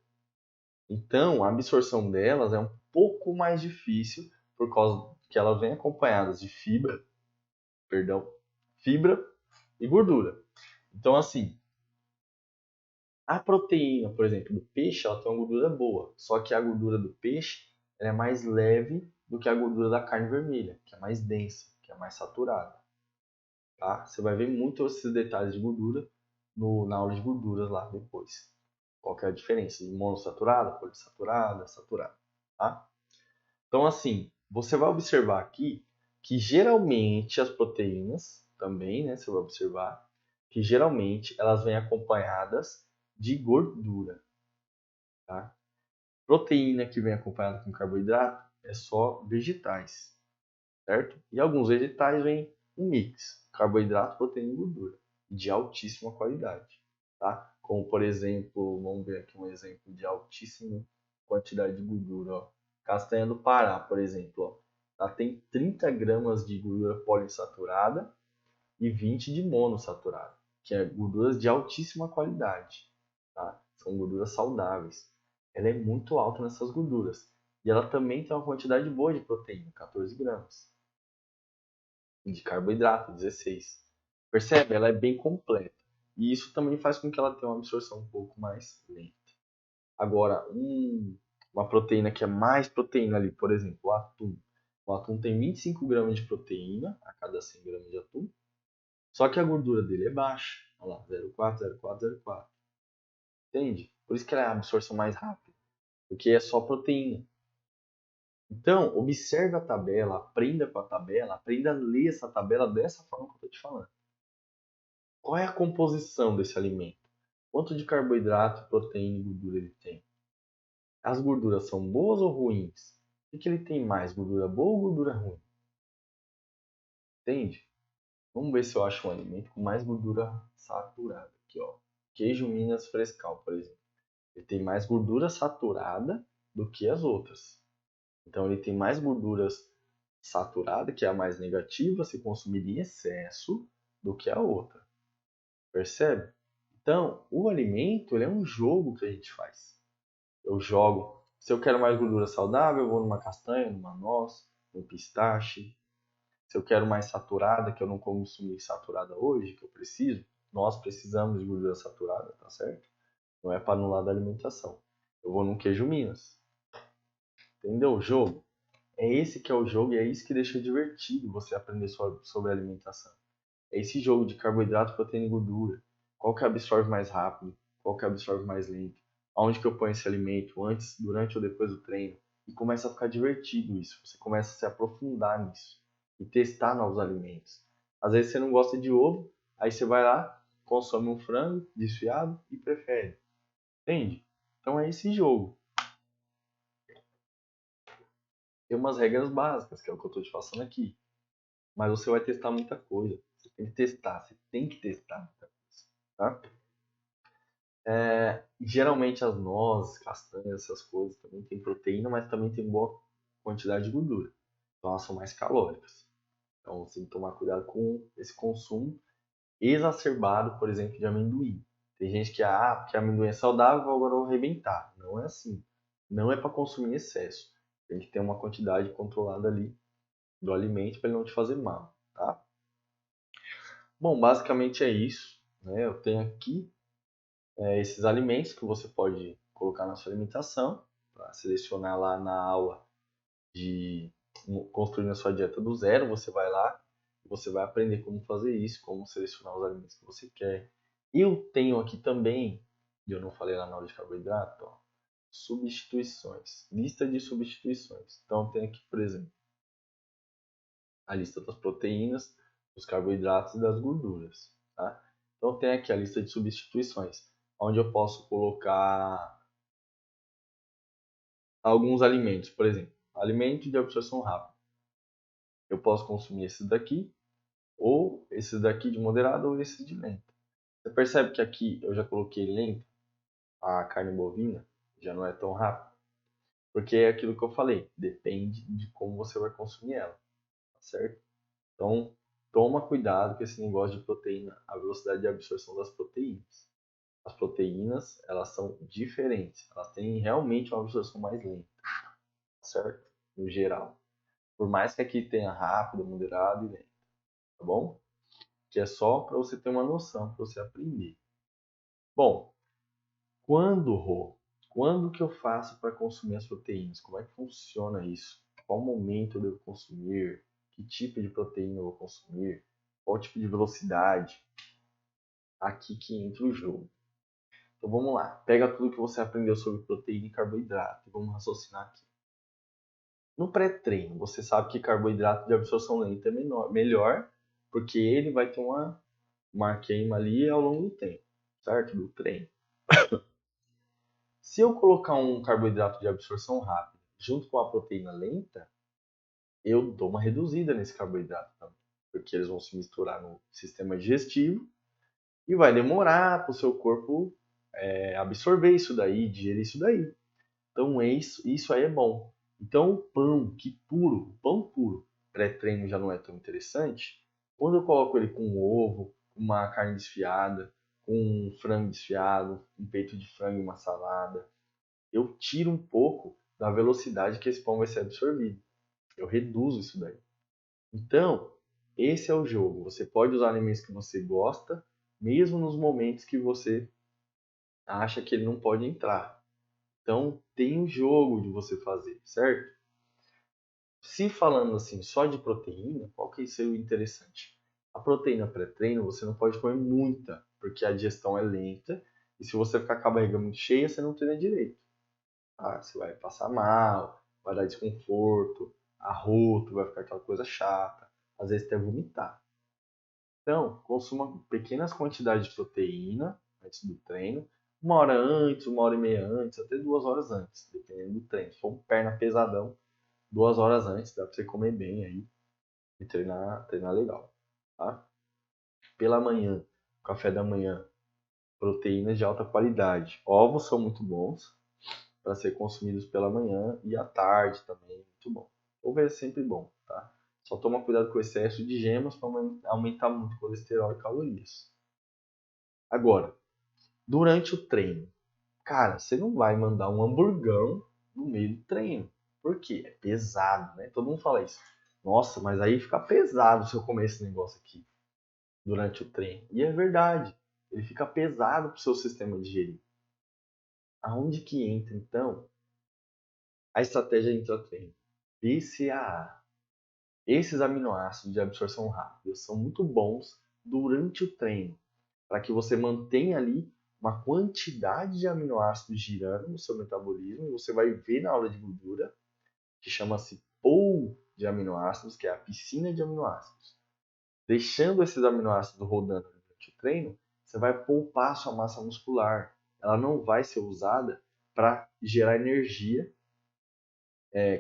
S1: Então, a absorção delas é um pouco mais difícil por causa que elas vêm acompanhadas de fibra e gordura. Então, assim, a proteína, por exemplo, do peixe, ela tem uma gordura boa, só que a gordura do peixe ela é mais leve do que a gordura da carne vermelha, que é mais densa, que é mais saturada. Tá? Você vai ver muito esses detalhes de gordura na aula de gorduras lá depois. Qual que é a diferença de monossaturada, polissaturada, saturada. Tá? Então, assim, você vai observar aqui que geralmente as proteínas também, né, você vai observar que geralmente elas vêm acompanhadas de gordura. Tá? Proteína que vem acompanhada com carboidrato é só vegetais, certo? E alguns vegetais vêm um mix, carboidrato, proteína e gordura, de altíssima qualidade, tá? Como, por exemplo, vamos ver aqui um exemplo de altíssima quantidade de gordura, ó. Castanha do Pará, por exemplo, ó. Ela tem 30 gramas de gordura poliinsaturada e 20 de monossaturada, que é gorduras de altíssima qualidade, tá? São gorduras saudáveis. Ela é muito alta nessas gorduras. E ela também tem uma quantidade boa de proteína, 14 gramas. E de carboidrato, 16. Percebe? Ela é bem completa. E isso também faz com que ela tenha uma absorção um pouco mais lenta. Agora, uma proteína que é mais proteína ali, por exemplo, o atum. O atum tem 25 gramas de proteína a cada 100 gramas de atum. Só que a gordura dele é baixa. Olha lá, 0,4, 0,4, 0,4. Entende? Por isso que ela é a absorção mais rápida. Porque é só proteína. Então, observe a tabela, aprenda com a tabela, aprenda a ler essa tabela dessa forma que eu estou te falando. Qual é a composição desse alimento? Quanto de carboidrato, proteína e gordura ele tem? As gorduras são boas ou ruins? O que ele tem mais, gordura boa ou gordura ruim? Entende? Vamos ver se eu acho um alimento com mais gordura saturada. Aqui, ó. Queijo Minas Frescal, por exemplo. Ele tem mais gordura saturada do que as outras. Então ele tem mais gorduras saturada, que é a mais negativa, se consumir em excesso, do que a outra. Percebe? Então, o alimento ele é um jogo que a gente faz. Eu jogo. Se eu quero mais gordura saudável, eu vou numa castanha, numa noz, num pistache. Se eu quero mais saturada, que eu não consumi saturada hoje, que eu preciso, nós precisamos de gordura saturada, tá certo? Não é para anular da alimentação. Eu vou num queijo Minas. Entendeu o jogo? É esse que é o jogo e é isso que deixa divertido você aprender sobre alimentação. É esse jogo de carboidrato, proteína e gordura. Qual que absorve mais rápido? Qual que absorve mais lento? Aonde que eu ponho esse alimento? Antes, durante ou depois do treino? E começa a ficar divertido isso. Você começa a se aprofundar nisso. E testar novos alimentos. Às vezes você não gosta de ovo, aí você vai lá, consome um frango desfiado e prefere. Entende? Então é esse jogo. Tem umas regras básicas, que é o que eu estou te passando aqui. Mas você vai testar muita coisa. Você tem que testar, você tem que testar muita coisa. Tá? Geralmente as nozes, castanhas, essas coisas também tem proteína, mas também tem boa quantidade de gordura. Então elas são mais calóricas. Então você tem que tomar cuidado com esse consumo exacerbado, por exemplo, de amendoim. Tem gente que, porque amendoim é saudável, agora eu vou arrebentar. Não é assim. Não é para consumir em excesso. Tem que ter uma quantidade controlada ali do alimento para ele não te fazer mal, tá? Bom, basicamente é isso, né? Eu tenho aqui esses alimentos que você pode colocar na sua alimentação, para selecionar lá na aula de construir a sua dieta do zero, você vai lá e você vai aprender como fazer isso, como selecionar os alimentos que você quer. Eu tenho aqui também, e eu não falei lá na aula de carboidrato, ó, substituições, lista de substituições. Então tem aqui, por exemplo, a lista das proteínas, dos carboidratos e das gorduras. Tá? Então tem aqui a lista de substituições, onde eu posso colocar alguns alimentos, por exemplo, alimento de absorção rápida. Eu posso consumir esses daqui, ou esses daqui de moderado, ou esses de lenta. Você percebe que aqui eu já coloquei lenta, a carne bovina já não é tão rápida, porque é aquilo que eu falei, depende de como você vai consumir ela, tá certo? Então, toma cuidado com esse negócio de proteína, a velocidade de absorção das proteínas. As proteínas, elas são diferentes, elas têm realmente uma absorção mais lenta, certo? No geral. Por mais que aqui tenha rápido, moderado e lento, tá bom? Que é só para você ter uma noção, para você aprender. Bom, Rô? Quando que eu faço para consumir as proteínas? Como é que funciona isso? Qual momento eu devo consumir? Que tipo de proteína eu vou consumir? Qual tipo de velocidade? Aqui que entra o jogo. Então vamos lá. Pega tudo que você aprendeu sobre proteína e carboidrato e vamos raciocinar aqui. No pré-treino, você sabe que carboidrato de absorção lenta é melhor, porque ele vai ter uma queima ali ao longo do tempo, certo? Do treino. Se eu colocar um carboidrato de absorção rápida junto com a proteína lenta, eu dou uma reduzida nesse carboidrato também, porque eles vão se misturar no sistema digestivo e vai demorar para o seu corpo absorver isso daí, digerir isso daí. Então isso aí é bom. Então o pão puro, pré-treino já não é tão interessante. Quando eu coloco ele com ovo, uma carne desfiada, com um frango desfiado, um peito de frango e uma salada, eu tiro um pouco da velocidade que esse pão vai ser absorvido. Eu reduzo isso daí. Então, Esse é o jogo. Você pode usar alimentos que você gosta, mesmo nos momentos que você acha que ele não pode entrar. Então, tem um jogo de você fazer, certo? Se falando assim só de proteína, qual que seria o interessante? A proteína pré-treino você não pode comer muita, porque a digestão é lenta e se você ficar com a barriga muito cheia, você não treina direito. Tá? Você vai passar mal, vai dar desconforto, arroto, vai ficar aquela coisa chata, às vezes até vomitar. Então, consuma pequenas quantidades de proteína antes do treino, 1 hora antes, 1 hora e meia antes, até 2 horas antes, dependendo do treino. Se for um perna pesadão, 2 horas antes, dá pra você comer bem aí e treinar legal, tá? Pela manhã, café da manhã, proteínas de alta qualidade. Ovos são muito bons para ser consumidos pela manhã e à tarde também, muito bom. Ovo é sempre bom, tá? Só toma cuidado com o excesso de gemas para aumentar muito o colesterol e calorias. Agora, durante o treino, cara, você não vai mandar um hamburgão no meio do treino. Por quê? É pesado, né? Todo mundo fala isso. Nossa, mas aí fica pesado se eu comer esse negócio aqui durante o treino. E é verdade. Ele fica pesado para o seu sistema digerir. Aonde que entra, então, a estratégia intra-treino? BCAA. Esses aminoácidos de absorção rápida são muito bons durante o treino, para que você mantenha ali uma quantidade de aminoácidos girando no seu metabolismo, e você vai ver na aula de gordura, que chama-se pool de aminoácidos, que é a piscina de aminoácidos. Deixando esses aminoácidos rodando durante o treino, você vai poupar sua massa muscular. Ela não vai ser usada para gerar energia,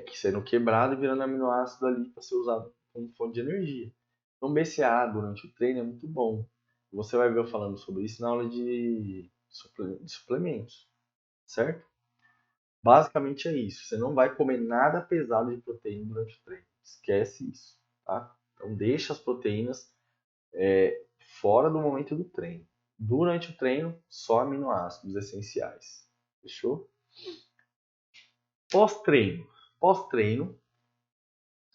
S1: que sendo quebrado e virando aminoácido ali para ser usado como fonte de energia. Então, BCAA durante o treino é muito bom. Você vai ver eu falando sobre isso na aula de suplementos, certo? Basicamente é isso. Você não vai comer nada pesado de proteína durante o treino. Esquece isso, tá? Então, deixa as proteínas fora do momento do treino. Durante o treino, só aminoácidos essenciais. Fechou? Pós-treino. Pós-treino,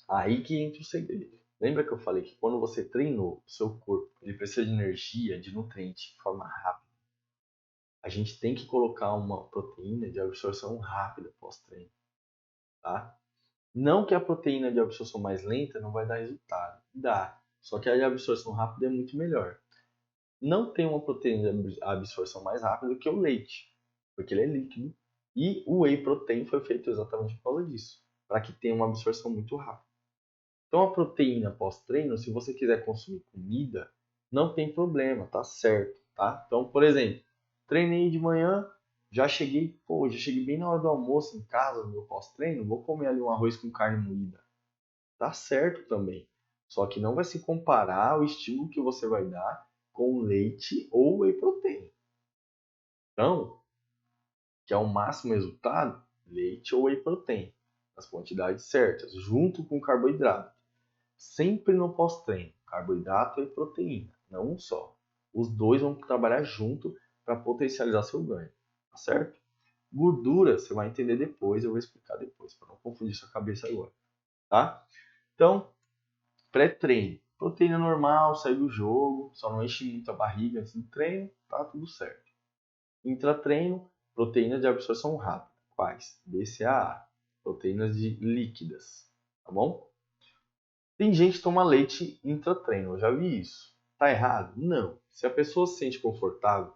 S1: aí que entra o segredo. Lembra que eu falei que quando você treinou o seu corpo, ele precisa de energia, de nutriente de forma rápida. A gente tem que colocar uma proteína de absorção rápida pós-treino, tá? Não que a proteína de absorção mais lenta não vai dar resultado. Dá. Só que a de absorção rápida é muito melhor. Não tem uma proteína de absorção mais rápida do que o leite, porque ele é líquido. E o whey protein foi feito exatamente por causa disso, para que tenha uma absorção muito rápida. Então a proteína pós-treino, se você quiser consumir comida, não tem problema, tá certo, tá? Então, por exemplo, treinei de manhã, já cheguei bem na hora do almoço em casa, no meu pós-treino, vou comer ali um arroz com carne moída. Tá certo também. Só que não vai se comparar o estímulo que você vai dar com leite ou whey protein. Então, que é o máximo resultado, leite ou whey protein, nas quantidades certas, junto com carboidrato. Sempre no pós-treino, carboidrato e proteína, não um só. Os dois vão trabalhar junto para potencializar seu ganho, tá certo? Gordura, você vai entender depois, eu vou explicar depois, para não confundir sua cabeça agora, tá? Então, pré-treino, proteína normal, segue o jogo, só não enche muito a barriga antes do treino, tá tudo certo. Intratreino, proteínas de absorção rápida. Quais? BCAA, proteínas líquidas, tá bom? Tem gente que toma leite intratreino, eu já vi isso. Tá errado? Não. Se a pessoa se sente confortável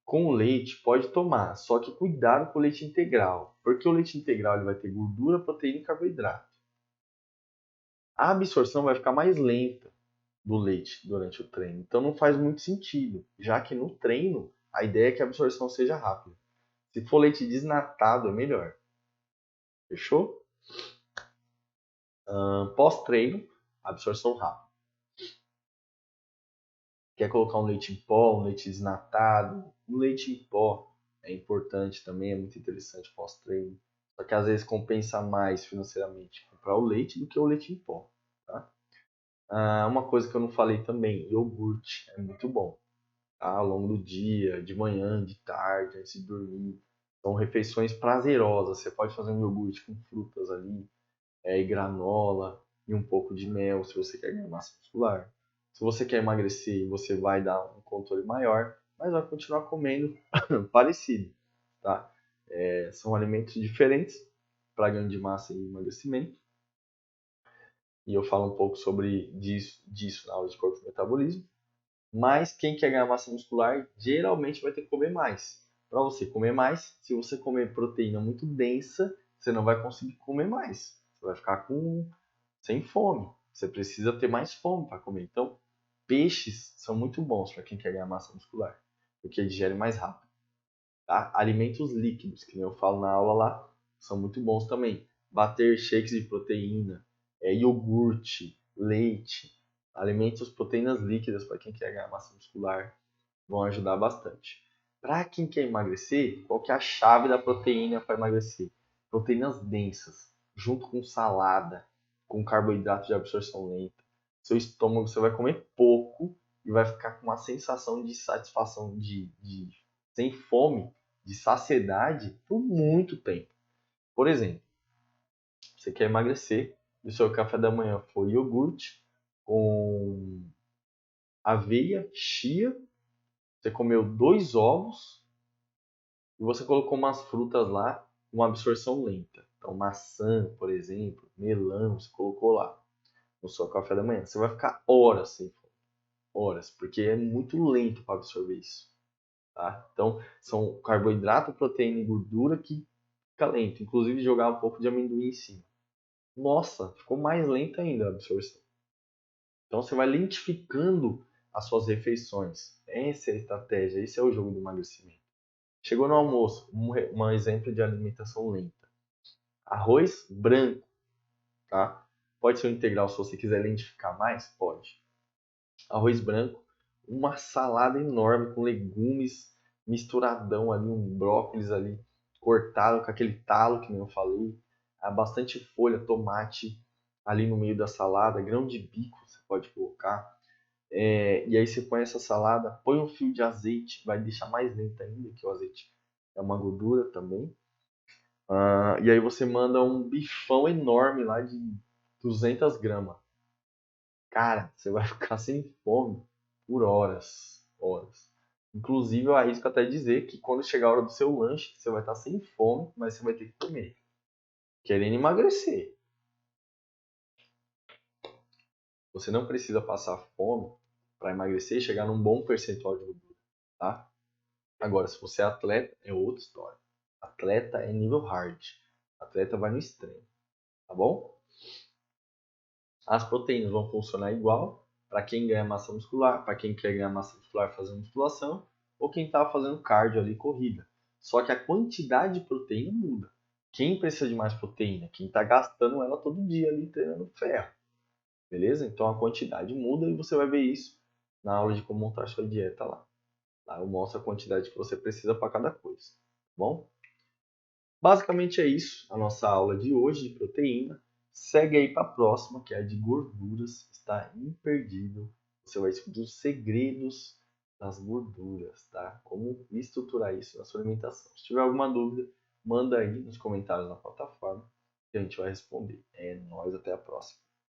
S1: com o leite, pode tomar, só que cuidado com o leite integral, porque o leite integral ele vai ter gordura, proteína e carboidrato. A absorção vai ficar mais lenta do leite durante o treino, então não faz muito sentido, já que no treino a ideia é que a absorção seja rápida. Se for leite desnatado, é melhor. Fechou? Pós-treino, absorção rápida. Quer colocar um leite em pó, um leite desnatado? Um leite em pó é importante também, é muito interessante pós-treino. Só que às vezes compensa mais financeiramente comprar o leite do que o leite em pó. Tá? Uma coisa que eu não falei também, iogurte é muito bom. Tá? Ao longo do dia, de manhã, de tarde, antes de dormir. São refeições prazerosas. Você pode fazer um iogurte com frutas ali, e granola. e um pouco de mel se você quer ganhar massa muscular. Se você quer emagrecer, você vai dar um controle maior, mas vai continuar comendo parecido, tá? São alimentos diferentes para ganho de massa e emagrecimento. E eu falo um pouco sobre disso na aula de corpo e metabolismo. Mas quem quer ganhar massa muscular geralmente vai ter que comer mais. Para você comer mais, se você comer proteína muito densa, você não vai conseguir comer mais. Você vai ficar sem fome. Você precisa ter mais fome para comer. Então, peixes são muito bons para quem quer ganhar massa muscular, porque digere mais rápido. Tá? Alimentos líquidos, que nem eu falo na aula lá, são muito bons também. Bater shakes de proteína, iogurte, leite, alimentos, proteínas líquidas para quem quer ganhar massa muscular vão ajudar bastante. Para quem quer emagrecer, qual que é a chave da proteína para emagrecer? Proteínas densas, junto com salada, com carboidrato de absorção lenta. Seu estômago você vai comer pouco e vai ficar com uma sensação de satisfação, sem fome, de saciedade por muito tempo. Por exemplo, você quer emagrecer e o seu café da manhã for iogurte com aveia, chia, você comeu 2 ovos e você colocou umas frutas lá com absorção lenta. Então, maçã, por exemplo, melão, você colocou lá no seu café da manhã. Você vai ficar horas sem fome. Horas, porque é muito lento para absorver isso. Tá? Então, são carboidrato, proteína e gordura que fica lento. Inclusive, jogar um pouco de amendoim em cima. Nossa, ficou mais lenta ainda a absorção. Então, você vai lentificando as suas refeições. Essa é a estratégia, esse é o jogo do emagrecimento. Chegou no almoço, um exemplo de alimentação lenta. Arroz branco, tá? Pode ser um integral se você quiser lentificar mais, pode. Arroz branco, uma salada enorme com legumes misturadão ali, um brócolis ali cortado com aquele talo que nem eu falei, bastante folha, tomate ali no meio da salada, grão de bico você pode colocar. E aí você põe essa salada, põe um fio de azeite, vai deixar mais lenta ainda, que o azeite é uma gordura também. E aí você manda um bifão enorme lá de 200 gramas. Cara, você vai ficar sem fome por horas, horas. Inclusive, eu arrisco até dizer que quando chegar a hora do seu lanche, você vai estar sem fome, mas você vai ter que comer. Querendo emagrecer. Você não precisa passar fome para emagrecer e chegar num bom percentual de gordura, tá? Agora, se você é atleta, é outra história. Atleta é nível hard. Atleta vai no extremo, tá bom? As proteínas vão funcionar igual para quem ganha massa muscular, para quem quer ganhar massa muscular fazendo musculação, ou quem está fazendo cardio ali, corrida. Só que a quantidade de proteína muda. Quem precisa de mais proteína? Quem está gastando ela todo dia ali treinando ferro. Beleza? Então a quantidade muda e você vai ver isso na aula de como montar sua dieta lá. Lá eu mostro a quantidade que você precisa para cada coisa. Tá bom? Basicamente é isso, a nossa aula de hoje de proteína. Segue aí para a próxima, que é a de gorduras. Está imperdível. Você vai descobrir os segredos das gorduras, tá? Como estruturar isso na sua alimentação. Se tiver alguma dúvida, manda aí nos comentários na plataforma que a gente vai responder. É nóis, até a próxima.